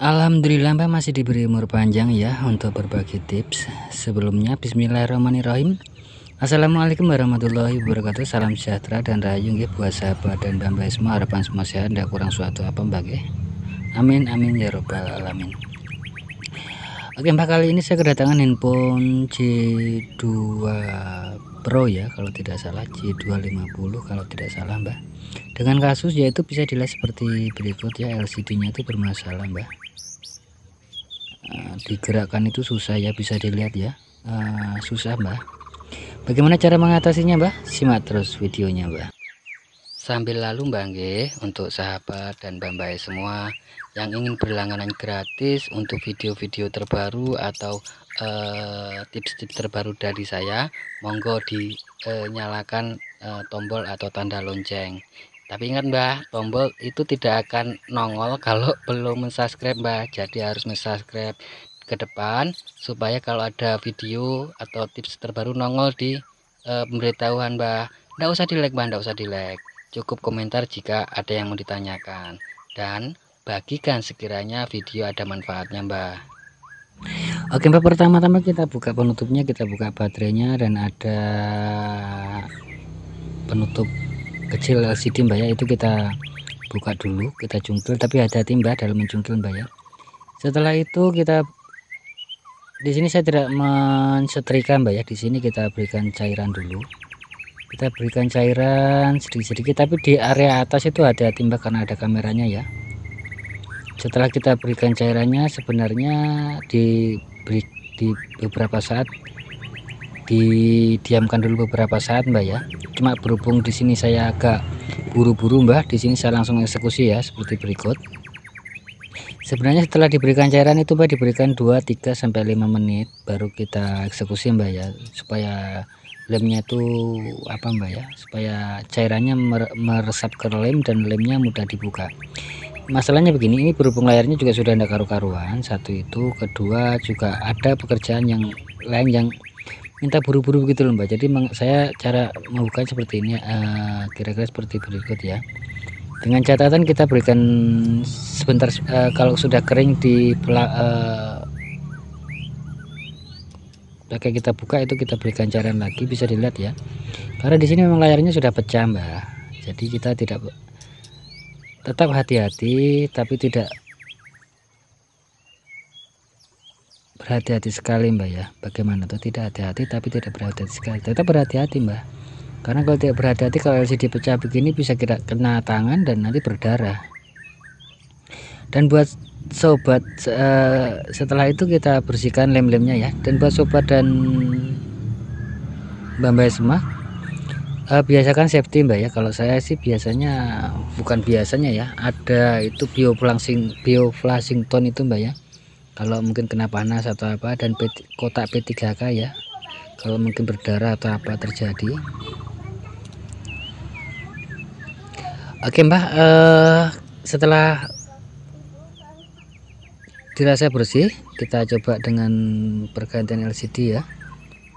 Alhamdulillah Mbak masih diberi umur panjang ya untuk berbagi tips. Sebelumnya bismillahirrahmanirrahim. Assalamualaikum warahmatullahi wabarakatuh. Salam sejahtera dan rahayu nggih buat sahabat dan Mbak semua. Harapan semua sehat, ndak kurang suatu apa Mbak nggih. Amin amin ya robbal alamin. Oke Mbak, kali ini saya kedatangan handphone C2 Pro ya, kalau tidak salah C250 kalau tidak salah Mbak. Dengan kasus yaitu bisa dilihat seperti berikut ya, LCD-nya itu bermasalah Mbak. Digerakkan itu susah ya, bisa dilihat ya, susah Mbak. Bagaimana cara mengatasinya Mbak? Simak terus videonya Mbak. Sambil lalu Mbak nggih, untuk sahabat dan Mbak semua yang ingin berlangganan gratis untuk video-video terbaru atau tips-tips terbaru dari saya, monggo dinyalakan tombol atau tanda lonceng. Tapi ingat Mbak, tombol itu tidak akan nongol kalau belum mensubscribe Mbak. Jadi harus mensubscribe ke depan supaya kalau ada video atau tips terbaru nongol di pemberitahuan Mbak. Nggak usah di like Mbak, nggak usah di like. Cukup komentar jika ada yang mau ditanyakan, dan bagikan sekiranya video ada manfaatnya Mbak. Oke Mbak, pertama-tama kita buka penutupnya, kita buka baterainya, dan ada penutup kecil LCD Mbak ya, itu kita buka dulu, kita cungkil, tapi hati-hati Mbak dalam mencungkil Mbak ya. Setelah itu kita di sini saya tidak mensetrika Mbak ya, di sini kita berikan cairan dulu. Kita berikan cairan sedikit-sedikit, tapi di area atas itu hati-hati Mbak karena ada kameranya ya. Setelah kita berikan cairannya, sebenarnya di beberapa saat, didiamkan dulu beberapa saat Mbak ya. Cuma berhubung di sini saya agak buru-buru Mbak, di sini saya langsung eksekusi ya seperti berikut. Sebenarnya setelah diberikan cairan itu Mbak, diberikan 2, 3 sampai 5 menit baru kita eksekusi Mbak ya, supaya lemnya itu apa Mbak ya, supaya cairannya meresap ke lem dan lemnya mudah dibuka. Masalahnya begini, ini berhubung layarnya juga sudah ada karu-karuan, satu itu, kedua juga ada pekerjaan yang lain yang minta buru-buru begitu loh Mbak. Jadi saya cara membuka seperti ini, kira-kira seperti berikut ya. Dengan catatan kita berikan sebentar, kalau sudah kering di kayak kita buka itu kita berikan cairan lagi, bisa dilihat ya, karena di sini memang layarnya sudah pecah Mbak. Jadi kita tetap hati-hati, tapi tidak berhati-hati sekali Mbak ya. Bagaimana tuh tidak hati-hati tapi tidak berhati-hati sekali, tetap berhati-hati Mbak, karena kalau tidak berhati-hati, kalau LCD pecah begini bisa kita kena tangan dan nanti berdarah. Dan buat sobat, setelah itu kita bersihkan lem-lemnya ya. Dan buat sobat dan Mbak semua, biasakan safety Mbak ya. Kalau saya sih biasanya, bukan biasanya ya, ada itu bioflashing tone itu Mbak ya, kalau mungkin kena panas atau apa, dan kotak P3K ya, kalau mungkin berdarah atau apa terjadi. Oke Mbak, setelah dirasa bersih, kita coba dengan pergantian LCD ya.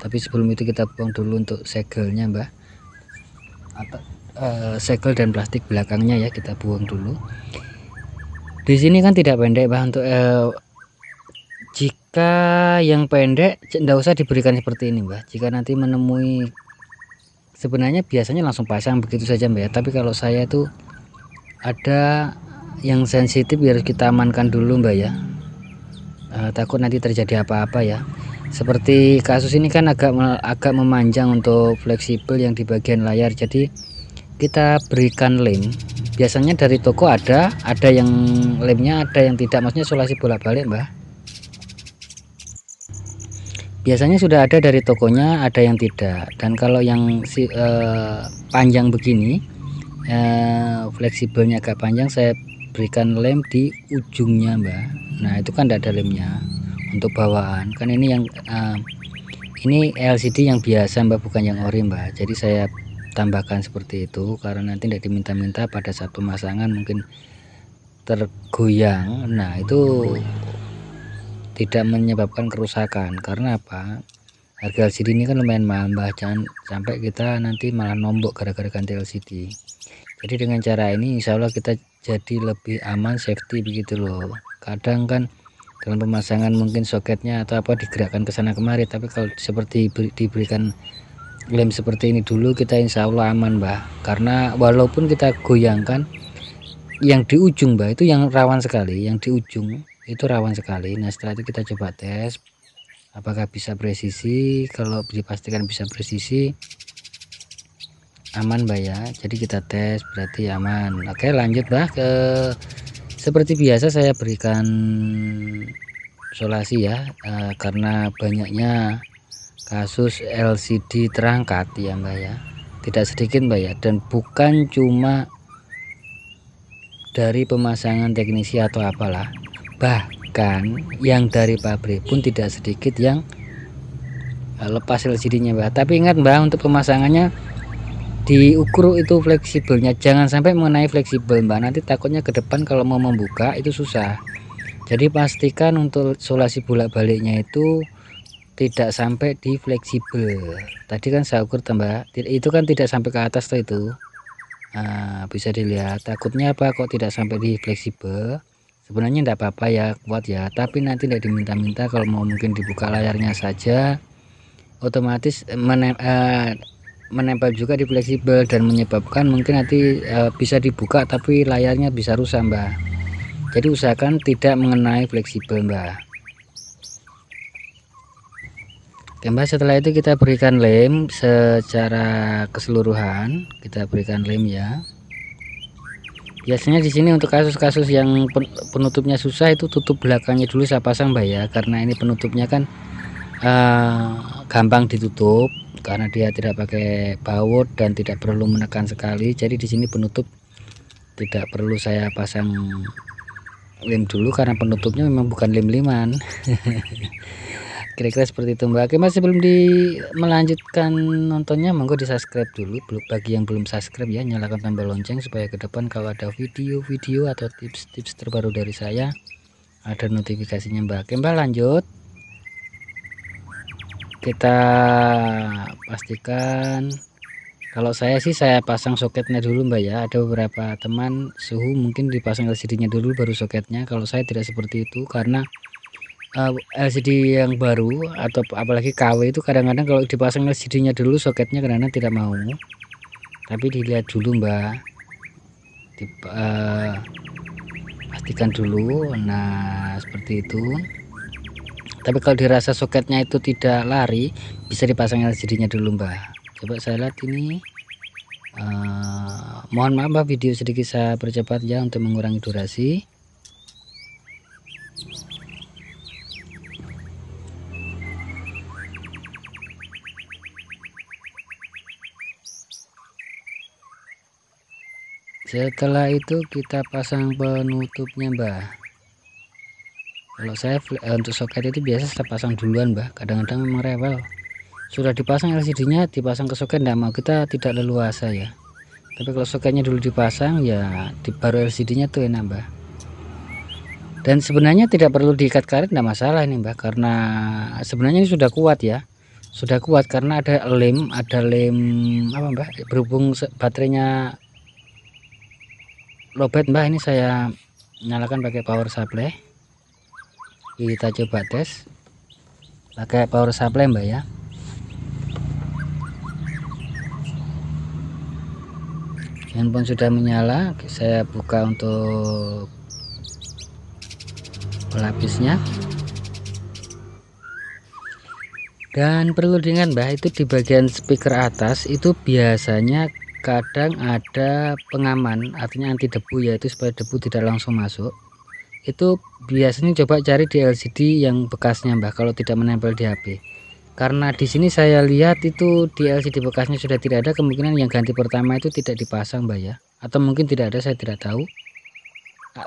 Tapi sebelum itu kita buang dulu untuk segelnya Mbak, atau segel dan plastik belakangnya ya, kita buang dulu. Di sini kan tidak pendek Mbak, untuk jika yang pendek tidak usah diberikan seperti ini Mbak. Jika nanti menemui, sebenarnya biasanya langsung pasang begitu saja Mbak ya. Tapi kalau saya tuh ada yang sensitif, harus kita amankan dulu Mbak ya. Takut nanti terjadi apa-apa ya. Seperti kasus ini kan agak memanjang untuk fleksibel yang di bagian layar, jadi kita berikan lem. Biasanya dari toko ada yang lemnya, ada yang tidak, maksudnya isolasi bolak-balik Mbak. Biasanya sudah ada dari tokonya, ada yang tidak. Dan kalau yang panjang begini, fleksibelnya agak panjang, saya berikan lem di ujungnya Mbak. Nah itu kan tidak ada lemnya untuk bawaan, kan ini yang ini LCD yang biasa Mbak, bukan yang ori Mbak. Jadi saya tambahkan seperti itu karena nanti tidak diminta-minta pada saat pemasangan mungkin tergoyang. Nah itu tidak menyebabkan kerusakan, karena apa, harga LCD ini kan lumayan mahal Mbak. Jangan sampai kita nanti malah nombok gara-gara ganti LCD. Jadi dengan cara ini insya Allah kita jadi lebih aman, safety begitu loh. Kadang kan dalam pemasangan mungkin soketnya atau apa digerakkan ke sana kemari, tapi kalau seperti diberikan lem seperti ini dulu, kita insya Allah aman Mbah. Karena walaupun kita goyangkan yang di ujung Mbah, itu yang rawan sekali, yang di ujung itu rawan sekali. Nah setelah itu kita coba tes apakah bisa presisi. Kalau dipastikan bisa presisi, aman Mbak ya. Jadi kita tes berarti aman. Oke, lanjut Mbah. Seperti biasa saya berikan solasi ya, karena banyaknya kasus LCD terangkat ya Mbak ya, tidak sedikit Mbak ya, dan bukan cuma dari pemasangan teknisi atau apalah, bahkan yang dari pabrik pun tidak sedikit yang lepas LCD-nya Mbak. Tapi ingat Mbak, untuk pemasangannya diukur itu fleksibelnya, jangan sampai mengenai fleksibel Mbak, nanti takutnya ke depan kalau mau membuka itu susah. Jadi pastikan untuk solasi bolak-baliknya itu tidak sampai di fleksibel. Tadi kan saya ukur Mbak, itu kan tidak sampai ke atas tuh itu. Nah, bisa dilihat, takutnya apa kok tidak sampai di fleksibel. Sebenarnya tidak apa-apa ya, kuat ya, tapi nanti tidak diminta-minta. Kalau mau mungkin dibuka layarnya saja, otomatis menempel juga di fleksibel dan menyebabkan mungkin nanti bisa dibuka tapi layarnya bisa rusak Mbak. Jadi usahakan tidak mengenai fleksibel Mbak. Oke Mbak, setelah itu kita berikan lem secara keseluruhan, kita berikan lem ya. Biasanya di sini untuk kasus-kasus yang penutupnya susah itu tutup belakangnya dulu saya pasang Mbak ya, karena ini penutupnya kan gampang ditutup karena dia tidak pakai baut dan tidak perlu menekan sekali. Jadi di sini penutup tidak perlu saya pasang lem dulu karena penutupnya memang bukan lem-leman. Kira-kira seperti itu Mbak. Oke Mas, sebelum melanjutkan nontonnya, monggo di subscribe dulu. Bagi yang belum subscribe ya, nyalakan tombol lonceng supaya ke depan kalau ada video-video atau tips-tips terbaru dari saya ada notifikasinya Mbak. Oke Mbak, lanjut. Kita pastikan, kalau saya sih saya pasang soketnya dulu Mbak ya. Ada beberapa teman suhu mungkin dipasang LCD-nya dulu baru soketnya. Kalau saya tidak seperti itu, karena LCD yang baru atau apalagi KW itu kadang-kadang kalau dipasang LCD-nya dulu soketnya kadang-kadang tidak mau. Tapi dilihat dulu Mbak, pastikan dulu. Nah seperti itu. Tapi kalau dirasa soketnya itu tidak lari, bisa dipasang LCD-nya dulu Mbak. Coba saya lihat ini. Mohon maaf Mbak, video sedikit saya percepat ya untuk mengurangi durasi. Setelah itu kita pasang penutupnya Mbak. Kalau saya untuk soket itu biasa saya pasang duluan Mbak, kadang-kadang memang rewel. Sudah dipasang LCD-nya, dipasang ke soket tidak mau, kita tidak leluasa ya. Tapi kalau soketnya dulu dipasang ya, baru LCD-nya tuh enak Mbak. Dan sebenarnya tidak perlu diikat karet, tidak masalah ini Mbak, karena sebenarnya ini sudah kuat ya. Sudah kuat karena ada lem apa Mbak, berhubung baterainya lowbat Mbak. Ini saya nyalakan pakai power supply. Kita coba tes pakai power supply Mbak ya. Handphone sudah menyala, saya buka untuk pelapisnya. Dan perlu diingat Mbak, itu di bagian speaker atas itu biasanya kadang ada pengaman, artinya anti debu, yaitu supaya debu tidak langsung masuk. Itu biasanya coba cari di LCD yang bekasnya Mbak, kalau tidak menempel di HP. Karena di sini saya lihat itu di LCD bekasnya sudah tidak ada, kemungkinan yang ganti pertama itu tidak dipasang Mbak ya, atau mungkin tidak ada, saya tidak tahu.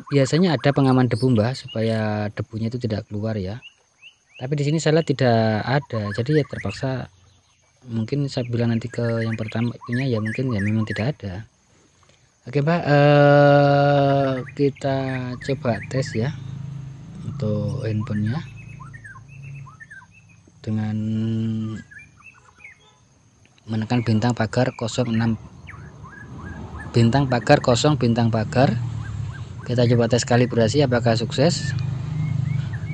Biasanya ada pengaman debu Mbak, supaya debunya itu tidak keluar ya. Tapi di sini saya lihat tidak ada, jadi ya terpaksa mungkin saya bilang nanti ke yang pertama punya ya, mungkin ya memang tidak ada. Oke Mbak, kita coba tes ya untuk handphonenya dengan menekan bintang pagar 06 bintang pagar 0 bintang pagar Kita coba tes kalibrasi apakah sukses.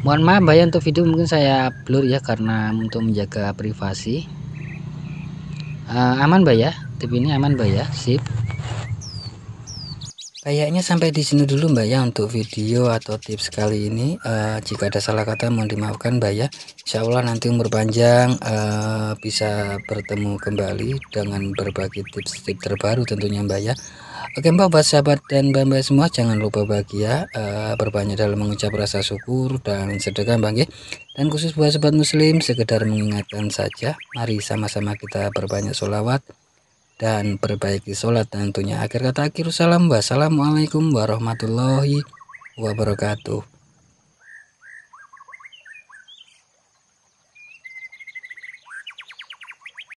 Mohon maaf Mbak ya, untuk video mungkin saya blur ya karena untuk menjaga privasi. Aman Mbak ya, tip ini aman Mbak ya, sip. Kayaknya sampai di sini dulu Mbak ya untuk video atau tips kali ini. Jika ada salah kata mohon dimaafkan Mbak ya. Insya Allah nanti umur panjang, bisa bertemu kembali dengan berbagi tips-tips terbaru tentunya Mbak ya. Oke Mbak, buat sahabat dan Mbak semua jangan lupa bahagia, berbanyak dalam mengucap rasa syukur dan sedekah Mbak. Dan khusus buat sahabat muslim, sekedar mengingatkan saja, mari sama-sama kita berbanyak sholawat dan perbaiki sholat tentunya. Akhir kata akhir salam, wassalamualaikum warahmatullahi wabarakatuh.